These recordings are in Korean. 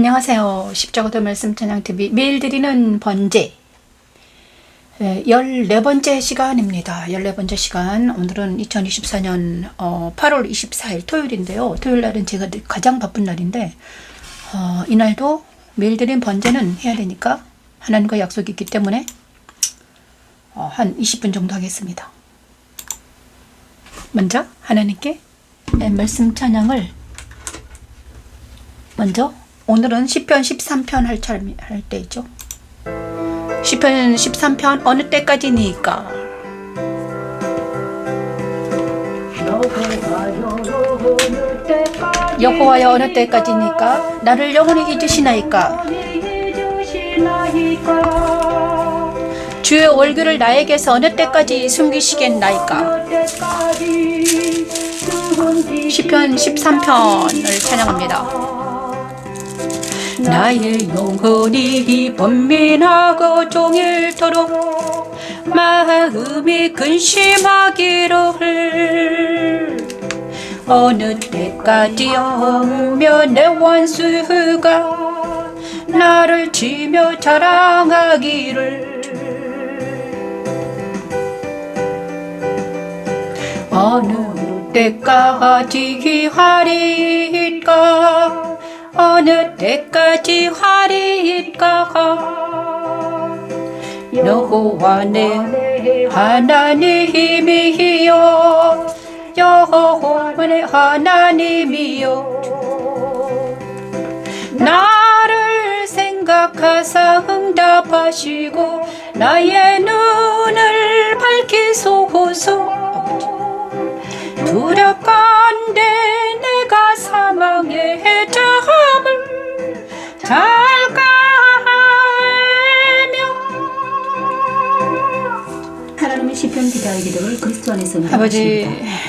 안녕하세요. 십자가도 말씀 찬양TV 매일 드리는 번제 14번째 시간입니다. 14번째 시간. 오늘은 2024년 8월 24일 토요일인데요. 토요일 날은 제가 가장 바쁜 날인데 이날도 매일 드리는 번제는 해야 되니까 하나님과 약속이 있기 때문에 한 20분 정도 하겠습니다. 먼저 하나님께 말씀 찬양을 먼저 오늘은 시편 13편 할 때 있죠. 시편 13편 어느 때까지니까 여호와여 어느 때까지니까 나를 영원히 잊으시나이까 주의 얼굴을 나에게서 어느 때까지 숨기시겠나이까. 시편 13편을 찬양합니다. 나의 영혼이 번민하고 종일토록 마음이 근심하기를 어느 때까지여며 내 원수가 나를 치며 자랑하기를 어느 때까지 하리까 어느 때까지 하리까 여호와 내 하나님이여 여호와 내 하나님이여 나를 생각하사 응답하시고 나의 눈을 밝히소서. 두렵건대 내가 사망의 잠을 잘까며. 하나님의 시편 기도의 기도를 그리스도 안에서 아버지,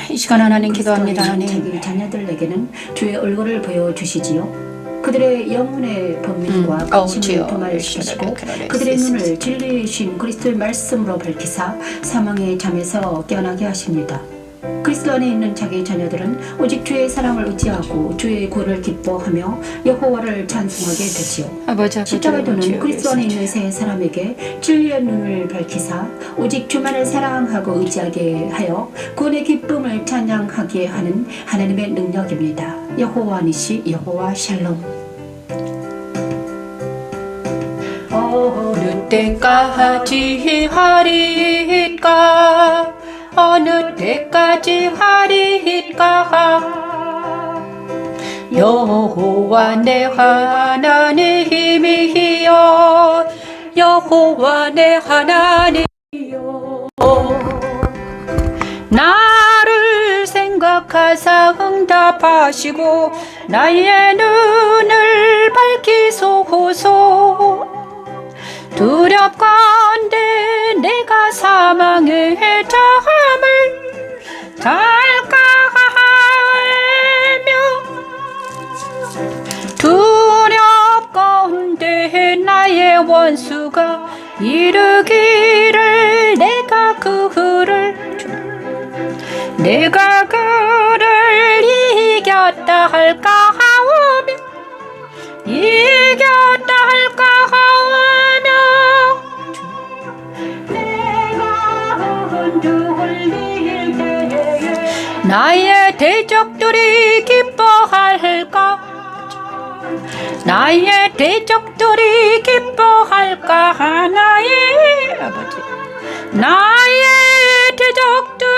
이 시간 하나님 기도합니다. 하나님, 자기 자녀들에게는 주의 얼굴을 보여주시지요. 그들의 영혼의 번민과 근심을 도말시키시고 그들의 눈을 진리이신 그리스도의 말씀으로 밝히사 사망의 잠에서 깨어나게 하십니다. 그리스도 안에 있는 자기 자녀들은 오직 주의 사랑을 의지하고 주의 구원을 기뻐하며 여호와를 찬송하게 되지요. 십자가도는 그리스도 안에 있는 새 사람에게 진리의 눈을 밝히사 오직 주만을 사랑하고 의지하게 하여 구원의 기쁨을 찬양하게 하는 하나님의 능력입니다. 여호와 니시, 여호와 샬롬. 어느 때까지 하리까 어느 때까지 하리까 여호와 내 하나님이여 여호와 내 하나님이여 나를 생각하사 응답하시고 나의 눈을 밝히소서. 두렵건대 내가 사망의 잠을 잘까며 두렵건대 나의 원수가 이르기를 내가 그를 이겼다 할까 하오며 이겼다 할까 하오며 나의 대적들이 기뻐할까 나의 대적들이 기뻐할까 나의 아버지 나의 대적들이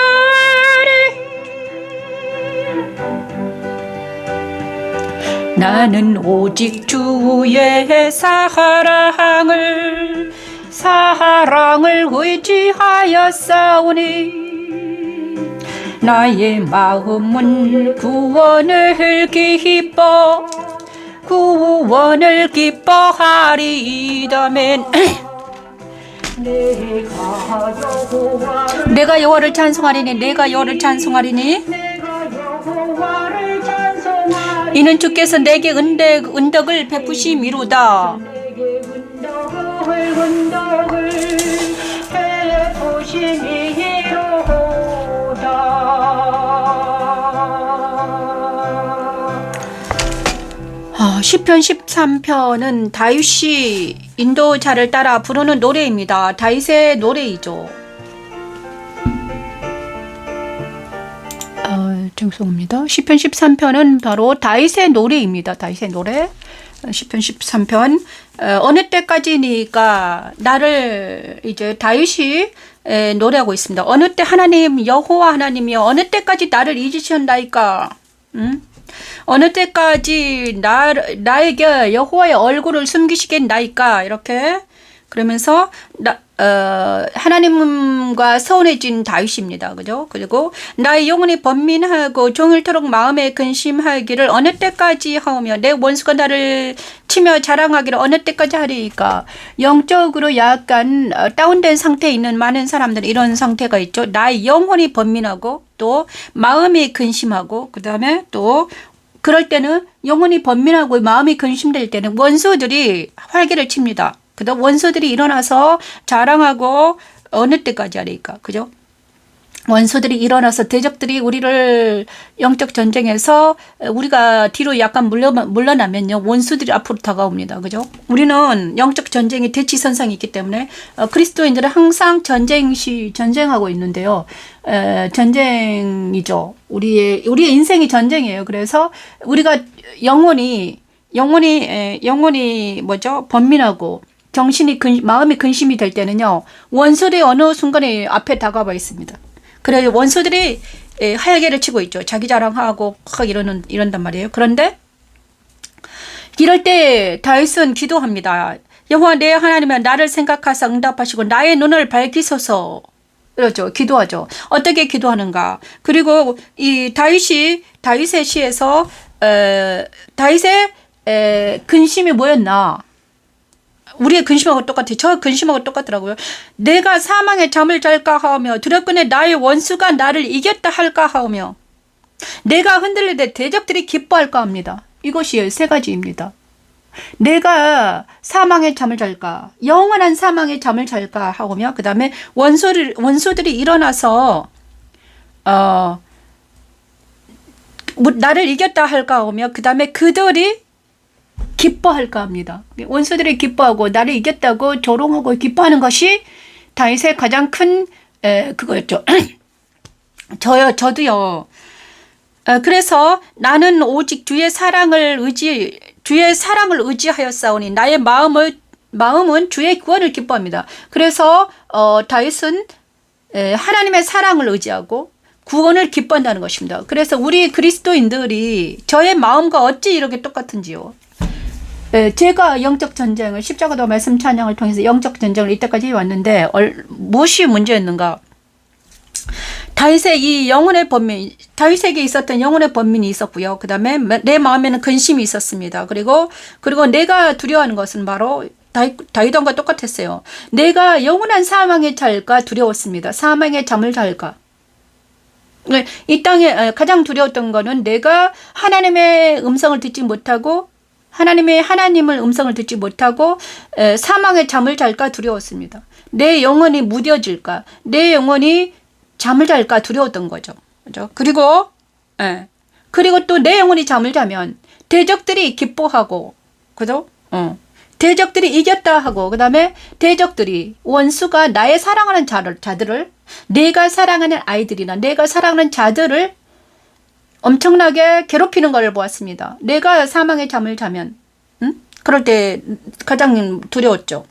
나는 오직 주의 사랑을 의지하였사오니 나의 마음은 구원을 기뻐하리이다멘. 내가 여호와를 찬송하리니 내가 여호와를 찬송하리니 이는 주께서 내게 은덕을 베푸심이로다. 시편 13편은 다윗이 인도자를 따라 부르는 노래입니다. 다윗의 노래이죠. 죄송합니다. 시편 13편은 바로 다윗의 노래입니다. 다윗의 노래. 시편 13편. 어느 때까지니까 나를 이제 다윗이 노래하고 있습니다. 어느 때 하나님 여호와 하나님이여 어느 때까지 나를 잊으셨나이까. 어느 때까지 나에게 여호와의 얼굴을 숨기시겠나이까. 이렇게 그러면서 하나님과 서운해진 다윗입니다. 그죠? 그리고 나의 영혼이 번민하고 종일토록 마음에 근심하기를 어느 때까지 하오며 내 원수가 나를 치며 자랑하기를 어느 때까지 하리이까. 영적으로 약간 다운된 상태에 있는 많은 사람들은 이런 상태가 있죠. 나의 영혼이 번민하고 또 마음이 근심하고 그 다음에 또 그럴 때는 영혼이 번민하고 마음이 근심될 때는 원수들이 활개를 칩니다. 그다음 원수들이 일어나서 자랑하고 어느 때까지 하리까. 그죠? 원수들이 일어나서 대적들이 우리를 영적 전쟁에서 우리가 뒤로 약간 물러나면요. 원수들이 앞으로 다가옵니다. 그죠? 우리는 영적 전쟁의 대치선상이 있기 때문에 그리스도인들은 항상 전쟁하고 있는데요. 전쟁이죠. 우리의 인생이 전쟁이에요. 그래서 우리가 영혼이 뭐죠? 번민하고 마음이 근심이 될 때는요. 원수들이 어느 순간에 앞에 다가와 있습니다. 그래서 원수들이 활개를 치고 있죠. 자기 자랑하고 이런단 말이에요. 그런데 이럴 때 다윗은 기도합니다. 여호와 내 하나님은 나를 생각하사 응답하시고 나의 눈을 밝히소서. 그렇죠. 기도하죠. 어떻게 기도하는가. 그리고 이 다윗의 시에서 다윗의 근심이 뭐였나. 우리의 근심하고 똑같아요. 저 근심하고 똑같더라고요. 내가 사망의 잠을 잘까 하오며 두렵거늘 나의 원수가 나를 이겼다 할까 하오며 내가 흔들릴 때 대적들이 기뻐할까 합니다. 이것이 세 가지입니다. 내가 사망의 잠을 잘까 영원한 사망의 잠을 잘까 하오며 그 다음에 원수들이 일어나서 나를 이겼다 할까 하오며 그 다음에 그들이 기뻐할까 합니다. 원수들이 기뻐하고 나를 이겼다고 조롱하고 기뻐하는 것이 다윗의 가장 큰 그거였죠. 저도요. 그래서 나는 오직 주의 사랑을 의지하였사오니 나의 마음은 주의 구원을 기뻐합니다. 그래서 다윗은 하나님의 사랑을 의지하고 구원을 기뻐한다는 것입니다. 그래서 우리 그리스도인들이 저의 마음과 어찌 이렇게 똑같은지요. 제가 영적 전쟁을 십자가도 말씀 찬양을 통해서 영적 전쟁을 이때까지 해왔는데 무엇이 문제였는가? 다윗의 이 영혼의 번민, 다윗에게 있었던 영혼의 번민이 있었고요. 그 다음에 내 마음에는 근심이 있었습니다. 그리고 내가 두려워하는 것은 바로 다윗왕과 똑같았어요. 내가 영원한 사망에 잘까 두려웠습니다. 사망의 잠을 잘까. 이 땅에 가장 두려웠던 거는 내가 하나님의 음성을 듣지 못하고 하나님을 음성을 듣지 못하고 사망의 잠을 잘까 두려웠습니다. 내 영혼이 무뎌질까, 내 영혼이 잠을 잘까 두려웠던 거죠. 그죠? 그리고 또 내 영혼이 잠을 자면 대적들이 기뻐하고, 그죠? 대적들이 이겼다 하고, 그 다음에 대적들이 원수가 나의 사랑하는 자들을, 내가 사랑하는 아이들이나 내가 사랑하는 자들을 엄청나게 괴롭히는 것을 보았습니다. 내가 사망의 잠을 자면 그럴 때 가장 두려웠죠.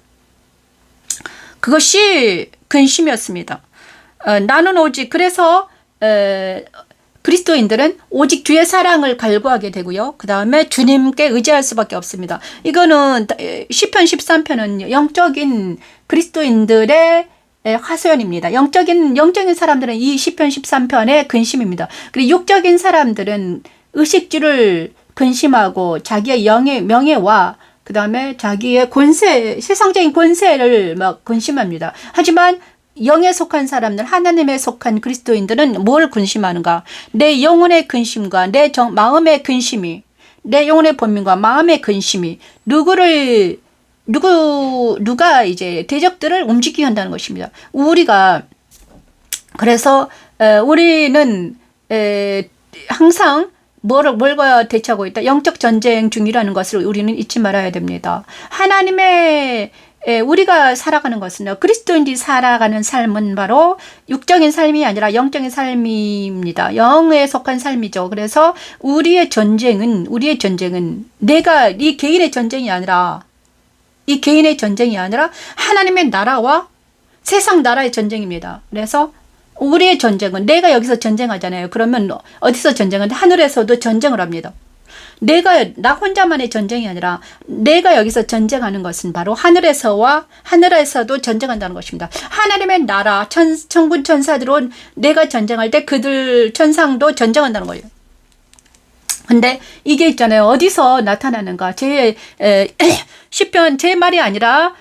그것이 근심이었습니다. 나는 오직 그래서 그리스도인들은 오직 주의 사랑을 갈구하게 되고요. 그 다음에 주님께 의지할 수밖에 없습니다. 이거는 시편 13편은 영적인 그리스도인들의 하소연입니다. 영적인 사람들은 이 시편 13편의 근심입니다. 그리고 육적인 사람들은 의식주를 근심하고 자기의 명예와 그 다음에 자기의 권세, 세상적인 권세를 막 근심합니다. 하지만 영에 속한 사람들, 하나님에 속한 그리스도인들은 뭘 근심하는가? 내 영혼의 근심과 내 마음의 근심이, 내 영혼의 번민과 마음의 근심이 누가 이제 대적들을 움직이게 한다는 것입니다. 그래서 우리는 항상 뭘과 대처하고 있다? 영적 전쟁 중이라는 것을 우리는 잊지 말아야 됩니다. 하나님의 우리가 살아가는 것은 그리스도인들이 살아가는 삶은 바로 육적인 삶이 아니라 영적인 삶입니다. 영에 속한 삶이죠. 그래서 우리의 전쟁은 내가 이 개인의 전쟁이 아니라 하나님의 나라와 세상 나라의 전쟁입니다. 그래서 우리의 전쟁은 내가 여기서 전쟁하잖아요. 그러면 어디서 전쟁하는데 하늘에서도 전쟁을 합니다. 나 혼자만의 전쟁이 아니라 내가 여기서 전쟁하는 것은 바로 하늘에서도 전쟁한다는 것입니다. 하나님의 나라, 천군 천사들은 내가 전쟁할 때 그들 천상도 전쟁한다는 거예요. 근데 이게 있잖아요. 어디서 나타나는가? 시편 제 말이 아니라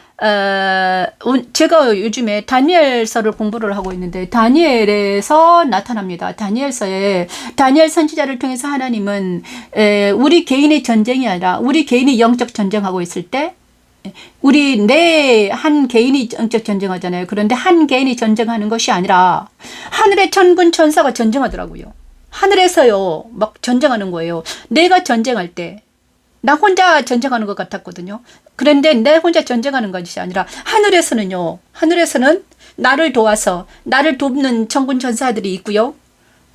제가 요즘에 다니엘서를 공부를 하고 있는데 다니엘에서 나타납니다. 다니엘 선지자를 통해서 하나님은 우리 개인의 전쟁이 아니라 우리 개인이 영적 전쟁하고 있을 때 한 개인이 영적 전쟁하잖아요. 그런데 한 개인이 전쟁하는 것이 아니라 하늘의 천군 천사가 전쟁하더라고요. 하늘에서요 막 전쟁하는 거예요. 내가 전쟁할 때 나 혼자 전쟁하는 것 같았거든요. 그런데 내 혼자 전쟁하는 것이 아니라 하늘에서는 나를 도와서 나를 돕는 천군 천사들이 있고요.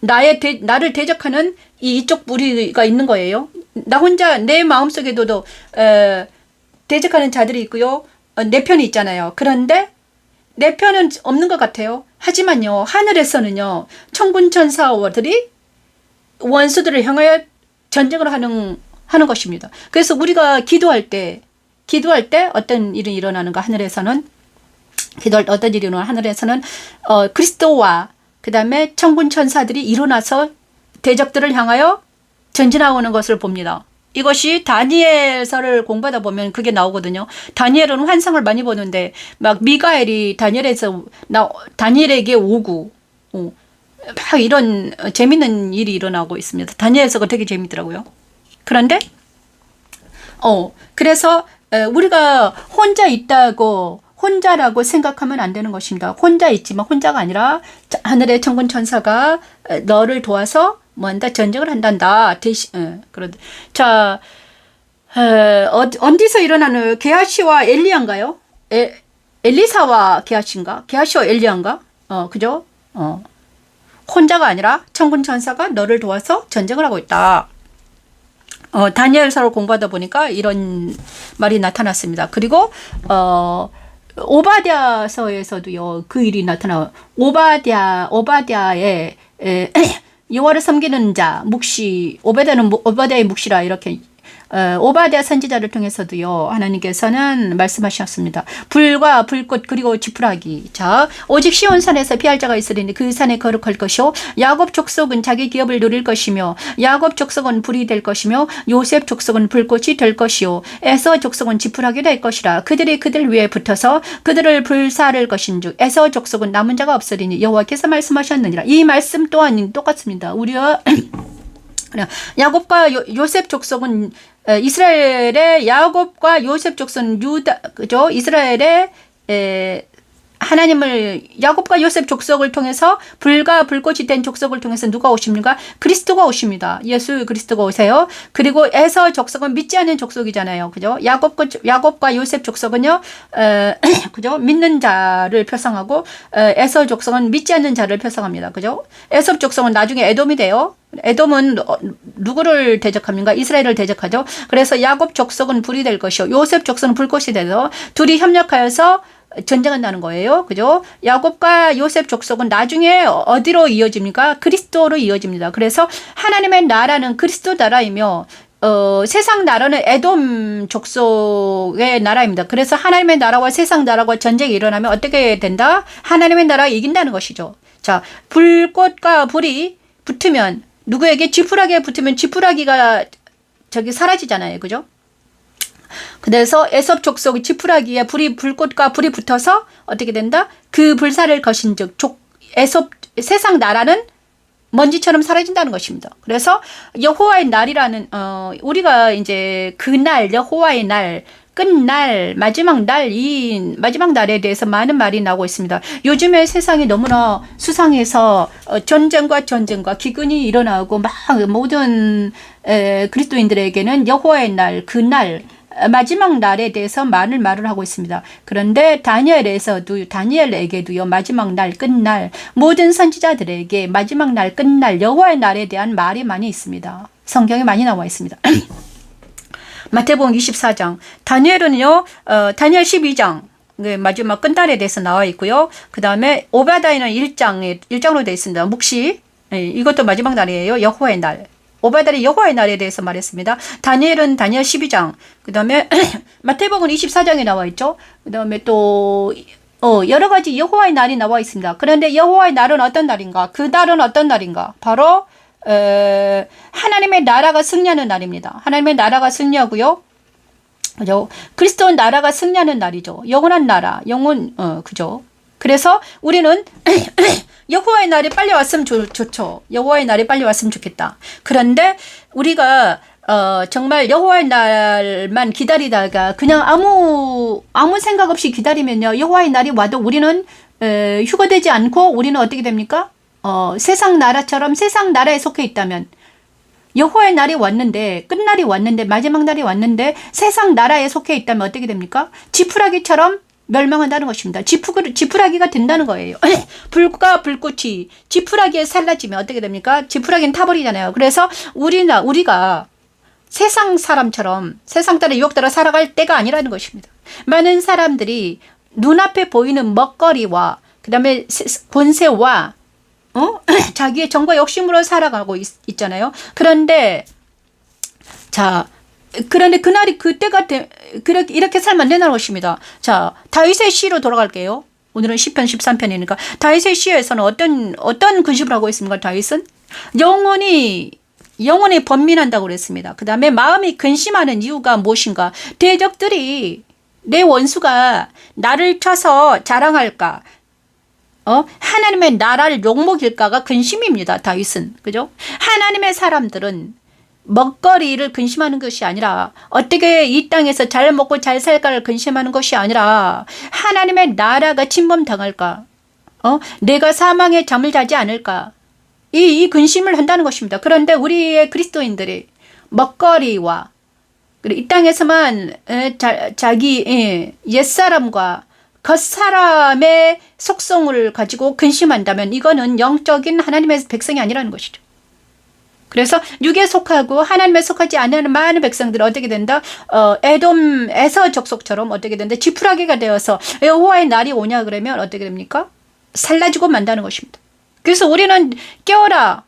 나를 대적하는 이쪽 무리가 있는 거예요. 나 혼자 내 마음속에도 대적하는 자들이 있고요. 내 편이 있잖아요. 그런데 내 편은 없는 것 같아요. 하지만요 하늘에서는요 천군 천사들이 원수들을 향하여 전쟁을 하는 것입니다. 그래서 우리가 기도할 때 어떤 일이 일어나는가? 하늘에서는 그리스도와 그 다음에 천군 천사들이 일어나서 대적들을 향하여 전진하고 오는 것을 봅니다. 이것이 다니엘서를 공부하다 보면 그게 나오거든요. 다니엘은 환상을 많이 보는데 막 미가엘이 다니엘에게 오고 막 이런 재밌는 일이 일어나고 있습니다. 다니엘서가 되게 재밌더라고요. 그런데 그래서 우리가 혼자라고 생각하면 안 되는 것입니다. 혼자 있지만 혼자가 아니라 하늘의 천군 천사가 너를 도와서 전쟁을 한단다. 자, 어디서 일어나는 게하시와 엘리야인가요? 엘리사와 게하시인가? 게하시와 엘리야인가? 그죠? 혼자가 아니라 천군 천사가 너를 도와서 전쟁을 하고 있다. 다니엘서를 공부하다 보니까 이런 말이 나타났습니다. 그리고 오바댜서에서도요 그 일이 나타나요. 오바댜의 여호와를 섬기는 자 묵시, 오바댜의 묵시라 이렇게 오바댜 선지자를 통해서도요 하나님께서는 말씀하셨습니다. 불과 불꽃 그리고 지푸라기. 자, 오직 시온산에서 피할 자가 있으리니 그 산에 거룩할 것이요 야곱 족속은 자기 기업을 누릴 것이며 야곱 족속은 불이 될 것이며 요셉 족속은 불꽃이 될 것이요 에서 족속은 지푸라기 될 것이라. 그들이 그들 위에 붙어서 그들을 불사를 것인즉 에서 족속은 남은 자가 없으리니 여호와께서 말씀하셨느니라. 이 말씀 또한 똑같습니다. 우리와 야곱과 요셉 족속은 이스라엘의 야곱과 요셉 족속은 그죠? 이스라엘의 하나님을 야곱과 요셉 족속을 통해서 불과 불꽃이 된 족속을 통해서 누가 오십니까? 그리스도가 오십니다. 예수 그리스도가 오세요. 그리고 에서 족속은 믿지 않는 족속이잖아요. 그죠? 야곱과 요셉 족속은요, 그죠? 믿는 자를 표상하고, 에서 족속은 믿지 않는 자를 표상합니다. 그죠? 에서 족속은 나중에 에돔이 돼요. 에돔은 누구를 대적합니까? 이스라엘을 대적하죠. 그래서 야곱 족속은 불이 될 것이요 요셉 족속은 불꽃이 돼서 둘이 협력하여서 전쟁한다는 거예요. 그죠? 야곱과 요셉 족속은 나중에 어디로 이어집니까? 그리스도로 이어집니다. 그래서 하나님의 나라는 그리스도 나라이며 세상 나라는 에돔 족속의 나라입니다. 그래서 하나님의 나라와 세상 나라와 전쟁이 일어나면 어떻게 된다? 하나님의 나라가 이긴다는 것이죠. 자, 불꽃과 불이 붙으면 누구에게 지푸라기에 붙으면 지푸라기가 사라지잖아요. 그죠? 그래서 에섭 족속의 지푸라기에 불꽃과 불이 붙어서 어떻게 된다? 그 불사를 거신즉 세상 나라는 먼지처럼 사라진다는 것입니다. 그래서 여호와의 날이라는 우리가 이제 그날 여호와의 날 끝날, 마지막 날, 이 마지막 날에 대해서 많은 말이 나오고 있습니다. 요즘에 세상이 너무나 수상해서 전쟁과 기근이 일어나고 막 모든 그리스도인들에게는 여호와의 날, 그날, 마지막 날에 대해서 많은 말을 하고 있습니다. 그런데 다니엘에게도요, 마지막 날, 끝날, 모든 선지자들에게 마지막 날, 끝날, 여호와의 날에 대한 말이 많이 있습니다. 성경에 많이 나와 있습니다. 마태복음 24장, 다니엘은요, 다니엘 12장, 마지막 끝날에 대해서 나와 있고요. 그 다음에 오바다이는 1장으로 되어 있습니다. 묵시, 이것도 마지막 날이에요. 여호와의 날. 오바다리 여호와의 날에 대해서 말했습니다. 다니엘은 다니엘 12장, 그 다음에 마태복음 24장에 나와 있죠. 그 다음에 또 여러 가지 여호와의 날이 나와 있습니다. 그런데 여호와의 날은 어떤 날인가? 그 날은 어떤 날인가? 바로 하나님의 나라가 승리하는 날입니다. 하나님의 나라가 승리하고요. 그죠? 그리스도 나라가 승리하는 날이죠. 영원한 나라, 그죠? 그래서 우리는 여호와의 날이 빨리 왔으면 좋죠. 여호와의 날이 빨리 왔으면 좋겠다. 그런데 우리가 정말 여호와의 날만 기다리다가 그냥 아무 생각 없이 기다리면요, 여호와의 날이 와도 우리는 휴거되지 않고 우리는 어떻게 됩니까? 세상 나라처럼 세상 나라에 속해 있다면, 여호와의 날이 왔는데, 끝날이 왔는데, 마지막 날이 왔는데 세상 나라에 속해 있다면 어떻게 됩니까? 지푸라기처럼 멸망한다는 것입니다. 지푸라기가 된다는 거예요. 불과 불꽃이 지푸라기에 살라지면 어떻게 됩니까? 지푸라기는 타버리잖아요. 그래서 우리가 세상 사람처럼 세상 따라 유혹 따라 살아갈 때가 아니라는 것입니다. 많은 사람들이 눈앞에 보이는 먹거리와 그 다음에 권세와 자기의 정과 욕심으로 살아가고 있잖아요. 그런데 그날이 그때가 이렇게 살면 안 된다는 것입니다. 자, 다윗의 시로 돌아갈게요. 오늘은 시편 13편이니까 다윗의 시에서는 어떤 근심을 하고 있습니까? 다윗은 영원히 번민한다고 그랬습니다. 그 다음에 마음이 근심하는 이유가 무엇인가? 대적들이, 내 원수가 나를 쳐서 자랑할까? 하나님의 나라를 욕먹일까가 근심입니다. 다윗은. 그죠? 하나님의 사람들은 먹거리를 근심하는 것이 아니라, 어떻게 이 땅에서 잘 먹고 잘 살까를 근심하는 것이 아니라, 하나님의 나라가 침범당할까? 내가 사망의 잠을 자지 않을까? 이 근심을 한다는 것입니다. 그런데 우리의 그리스도인들이 먹거리와 이 땅에서만 자기 옛사람과 겉사람의 속성을 가지고 근심한다면 이거는 영적인 하나님의 백성이 아니라는 것이죠. 그래서 육에 속하고 하나님에 속하지 않는 많은 백성들은 어떻게 된다? 에돔에서 족속처럼 어떻게 된다? 지푸라기가 되어서 여호와의 날이 오냐 그러면 어떻게 됩니까? 살라지고 만다는 것입니다. 그래서 우리는 깨어라.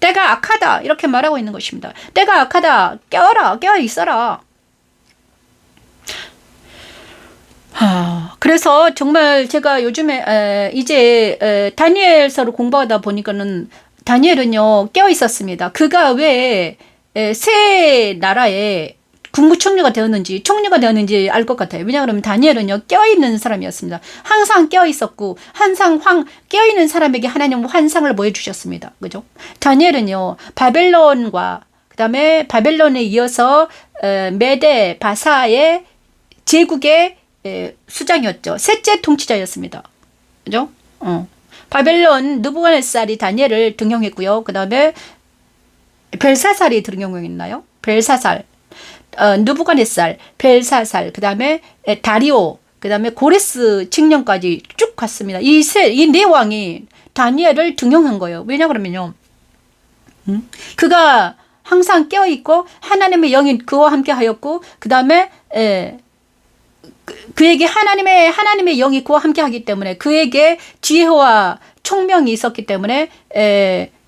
때가 악하다. 이렇게 말하고 있는 것입니다. 때가 악하다. 깨어라. 깨어 있어라. 그래서 정말 제가 요즘에 이제 다니엘서를 공부하다 보니까는 다니엘은요 깨어 있었습니다. 그가 왜 새 나라에 국무총리가 되었는지 총리가 되었는지 알 것 같아요. 왜냐하면 다니엘은요 깨어있는 사람이었습니다. 항상 깨어있었고 항상 깨어있는 사람에게 하나님은 환상을 보여주셨습니다. 그죠? 다니엘은요 바벨론과 그 다음에 바벨론에 이어서 메데 바사의 제국의 수장이었죠. 셋째 통치자였습니다. 그죠? 바벨론 느부갓네살이 다니엘을 등용했고요. 그 다음에 벨사살이 등용했나요? 벨사살, 느부갓네살, 벨사살, 그 다음에 다리오, 그 다음에 고레스 칙령까지 쭉 갔습니다. 이 네 왕이 다니엘을 등용한 거예요. 왜냐 그러면요, 그가 항상 깨어있고 하나님의 영이 그와 함께 하였고, 그 다음에 그에게 하나님의 영이 그와 함께 하기 때문에 그에게 지혜와 총명이 있었기 때문에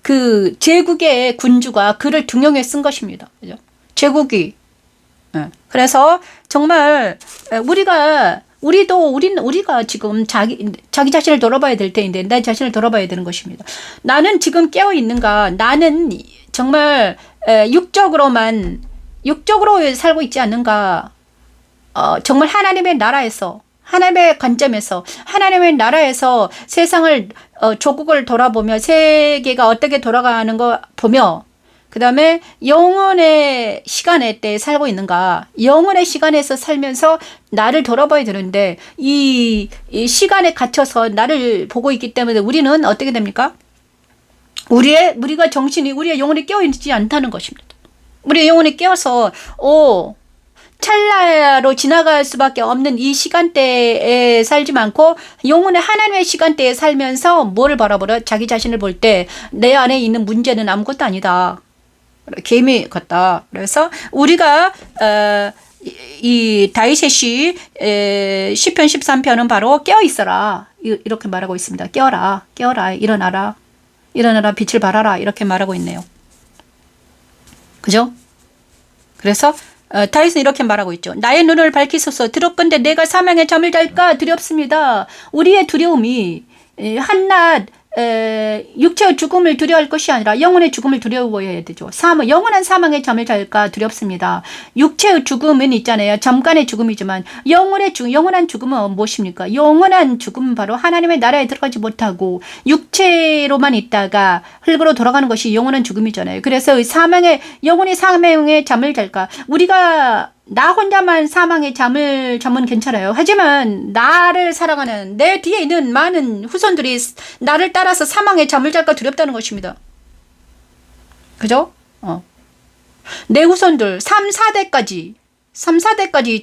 그 제국의 군주가 그를 등용해 쓴 것입니다. 그죠? 제국이. 그래서 정말 우리가 지금 자기 자신을 돌아봐야 될 때인데, 내 자신을 돌아봐야 되는 것입니다. 나는 지금 깨어 있는가? 나는 정말 육적으로 살고 있지 않는가? 정말 하나님의 나라에서, 하나님의 관점에서, 하나님의 나라에서 세상을, 조국을 돌아보며 세계가 어떻게 돌아가는 거 보며 그 다음에 영혼의 시간에 때 살고 있는가. 영혼의 시간에서 살면서 나를 돌아봐야 되는데 이 시간에 갇혀서 나를 보고 있기 때문에 우리는 어떻게 됩니까? 우리가 정신이, 우리의 영혼이 깨어있지 않다는 것입니다. 우리의 영혼이 깨어서 찰나로 지나갈 수밖에 없는 이 시간대에 살지 않고 영혼의 하나님의 시간대에 살면서 뭐를 바라보라? 자기 자신을 볼 때 내 안에 있는 문제는 아무것도 아니다. 개미 같다. 그래서 우리가 이 다윗의 시 시편 13편은 바로 깨어 있어라 이렇게 말하고 있습니다. 깨어라, 깨어라, 일어나라, 일어나라, 빛을 발하라 이렇게 말하고 있네요. 그죠? 그래서 다윗은 이렇게 말하고 있죠. 나의 눈을 밝히소서. 두렵건대 내가 사망의 잠을 잘까 두렵습니다. 우리의 두려움이 한낱 육체의 죽음을 두려워할 것이 아니라 영혼의 죽음을 두려워해야 되죠. 영원한 사망의 잠을 잘까 두렵습니다. 육체의 죽음은 있잖아요. 잠깐의 죽음이지만 영원한 죽음은 무엇입니까? 영원한 죽음은 바로 하나님의 나라에 들어가지 못하고 육체로만 있다가 흙으로 돌아가는 것이 영원한 죽음이잖아요. 그래서 영원히 사망의 잠을 잘까? 우리가 나 혼자만 사망의 잠은 괜찮아요. 하지만 나를 사랑하는 내 뒤에 있는 많은 후손들이 나를 따라서 사망의 잠을 잘까 두렵다는 것입니다. 그죠? 내 후손들 3, 4대까지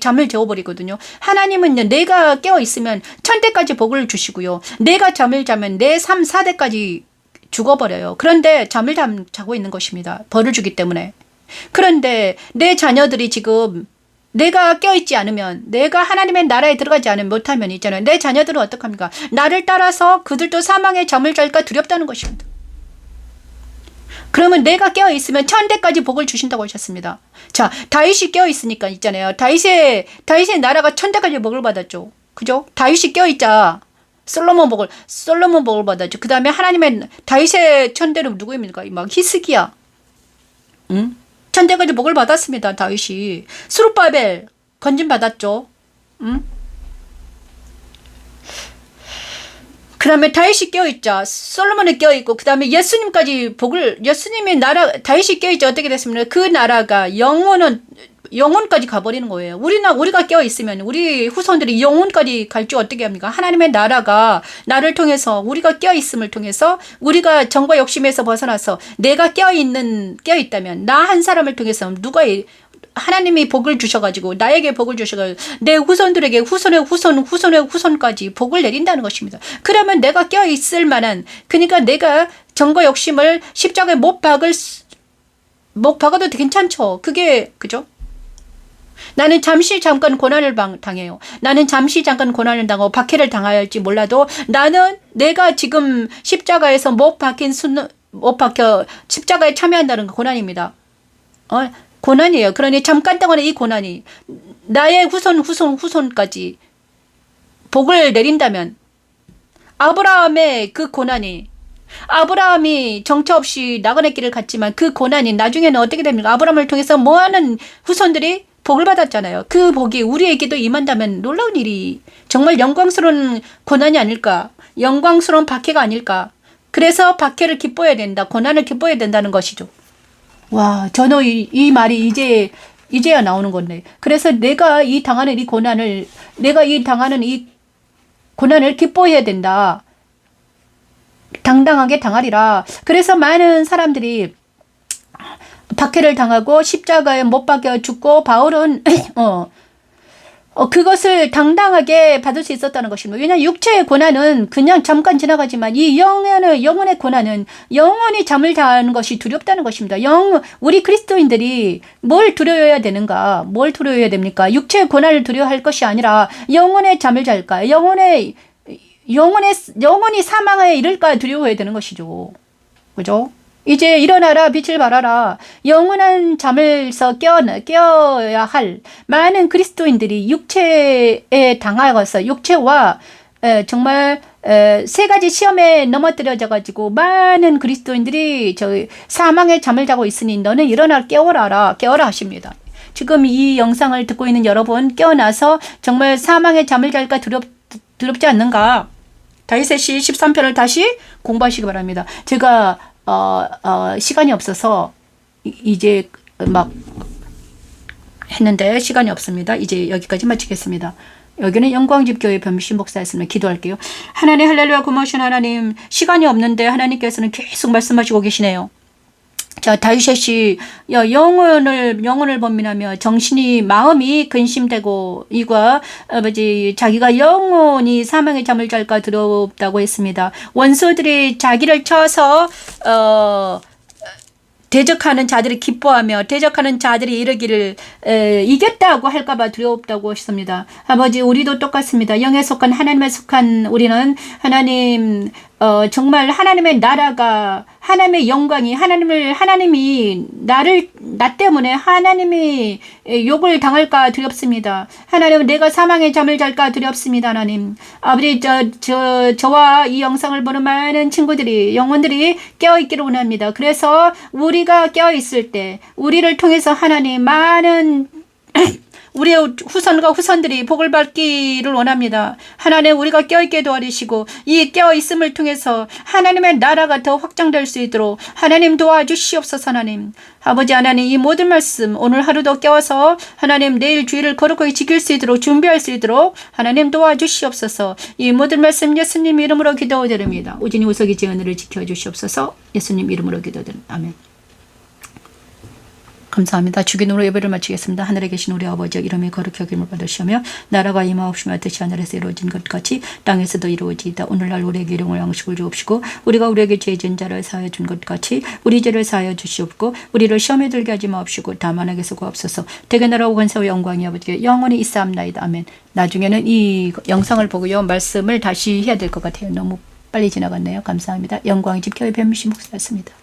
잠을 재워버리거든요. 하나님은 내가 깨어있으면 1000대까지 복을 주시고요. 내가 잠을 자면 내 3, 4대까지 죽어버려요. 그런데 잠을 자고 있는 것입니다. 벌을 주기 때문에. 그런데 내 자녀들이 지금 내가 껴있지 않으면, 내가 하나님의 나라에 들어가지 않으면 못하면 있잖아요. 내 자녀들은 어떡합니까? 나를 따라서 그들도 사망의 잠을 잘까 두렵다는 것입니다. 그러면 내가 깨어있으면 1000대까지 복을 주신다고 하셨습니다. 자, 다윗이 깨어있으니까 있잖아요. 다윗의 나라가 1000대까지 복을 받았죠. 그죠? 다윗이 깨어있자 솔로몬 복을 받았죠. 그 다음에 다윗의 1000대는 누구입니까? 막 히스기야. 응? 1000대까지 복을 받았습니다. 다윗이. 스룹바벨 건진 받았죠. 응? 그 다음에 다윗이 껴있자. 솔로몬이 껴있고, 그 다음에 예수님까지 예수님의 나라, 다윗이 껴있자. 어떻게 됐습니까? 그 나라가 영혼까지 가버리는 거예요. 우리가 껴있으면 우리 후손들이 영혼까지 갈 줄 어떻게 합니까? 하나님의 나라가 나를 통해서, 우리가 껴있음을 통해서, 우리가 정과 욕심에서 벗어나서 내가 껴있다면 나 한 사람을 통해서 하나님이 복을 주셔가지고 나에게 복을 주셔가지고 내 후손들에게 후손의 후손까지 복을 내린다는 것입니다. 그러면 내가 껴있을 만한, 그러니까 내가 정과 욕심을 십자가에 못 박아도 괜찮죠. 그게 그죠? 나는 잠깐 고난을 당해요. 나는 잠깐 고난을 당하고 박해를 당할지 몰라도 나는 내가 지금 십자가에서 못 박혀 십자가에 참여한다는 고난입니다. 고난이에요. 그러니 잠깐 동안에 이 고난이 나의 후손까지 복을 내린다면 아브라함의 그 고난이, 아브라함이 정처 없이 나그네 길을 갔지만 그 고난이 나중에는 어떻게 됩니까? 아브라함을 통해서 많은 후손들이 복을 받았잖아요. 그 복이 우리에게도 임한다면 놀라운 일이, 정말 영광스러운 고난이 아닐까? 영광스러운 박해가 아닐까? 그래서 박해를 기뻐해야 된다. 고난을 기뻐해야 된다는 것이죠. 와, 저는 이 말이 이제야 나오는 건데. 그래서 내가 당하는 이 고난을 기뻐해야 된다. 당당하게 당하리라. 그래서 많은 사람들이 박해를 당하고 십자가에 못 박혀 죽고, 바울은 그것을 당당하게 받을 수 있었다는 것입니다. 왜냐하면 육체의 고난은 그냥 잠깐 지나가지만 이 영혼의 고난은 영원히 잠을 자는 것이 두렵다는 것입니다. 우리 그리스도인들이 뭘 두려워해야 되는가? 뭘 두려워해야 됩니까? 육체의 고난을 두려워할 것이 아니라 영혼의 잠을 잘까? 영혼이 사망에 이를까 두려워해야 되는 것이죠. 그죠? 이제 일어나라, 빛을 발하라. 영원한 잠을서 깨어야 할 많은 그리스도인들이 육체에 당하여서, 육체와 정말 세 가지 시험에 넘어뜨려져 가지고 많은 그리스도인들이 사망의 잠을 자고 있으니 너는 일어나 깨어라 하십니다. 지금 이 영상을 듣고 있는 여러분, 깨어나서 정말 사망의 잠을 잘까 두렵지 않는가? 다윗의 시 13편을 다시 공부하시기 바랍니다. 제가 시간이 없어서 이제 막 했는데 시간이 없습니다. 이제 여기까지 마치겠습니다. 여기는 영광집교회 변미신 목사였습니다. 기도할게요. 하나님 할렐루야 고마우신 하나님, 시간이 없는데 하나님께서는 계속 말씀하시고 계시네요. 자, 다윗이 영혼을 범민하며 정신이 마음이 근심되고 이과 아버지 자기가 영원히 사망의 잠을 잘까 두렵다고 했습니다. 원수들이 자기를 쳐서 대적하는 자들이 기뻐하며 대적하는 자들이 이르기를 이겼다고 할까봐 두렵다고 했습니다. 아버지, 우리도 똑같습니다. 영에 속한 하나님에 속한 우리는 하나님 정말 하나님의 나라가, 하나님의 영광이, 하나님이 나 때문에 하나님이 욕을 당할까 두렵습니다. 하나님, 내가 사망의 잠을 잘까 두렵습니다. 하나님, 아버지, 저와 이 영상을 보는 많은 친구들이, 영혼들이 깨어있기를 원합니다. 그래서 우리가 깨어있을 때 우리를 통해서 하나님 많은 우리의 후손과 후손들이 복을 받기를 원합니다. 하나님, 우리가 깨어있게 도와주시고 이 깨어있음을 통해서 하나님의 나라가 더 확장될 수 있도록 하나님 도와주시옵소서. 하나님, 아버지 하나님, 이 모든 말씀 오늘 하루도 깨워서 하나님 내일 주일을 거룩하게 지킬 수 있도록 준비할 수 있도록 하나님 도와주시옵소서. 이 모든 말씀 예수님 이름으로 기도드립니다. 우진이 우석이 재은을 지켜주시옵소서. 예수님 이름으로 기도드립니다. 아멘. 감사합니다. 주기도로 예배를 마치겠습니다. 하늘에 계신 우리 아버지, 이름이 거룩히 여김을 받으시며 나라가 임하옵시며 뜻이 하늘에서 이루어진 것 같이 땅에서도 이루어지이다. 오늘날 우리에게 일용할 양식을 주옵시고 우리가 우리에게 죄 지은 자를 사하여 준 것 같이 우리 죄를 사하여 주시옵고 우리를 시험에 들게 하지 마옵시고 다만 악에서 구하옵소서. 대개 나라와 권세와 영광이 아버지께 영원히 있사옵나이다. 아멘. 나중에는 이 영상을 보고요, 말씀을 다시 해야 될 것 같아요. 너무 빨리 지나갔네요. 감사합니다. 영광의 집교회 변미신 목사였습니다.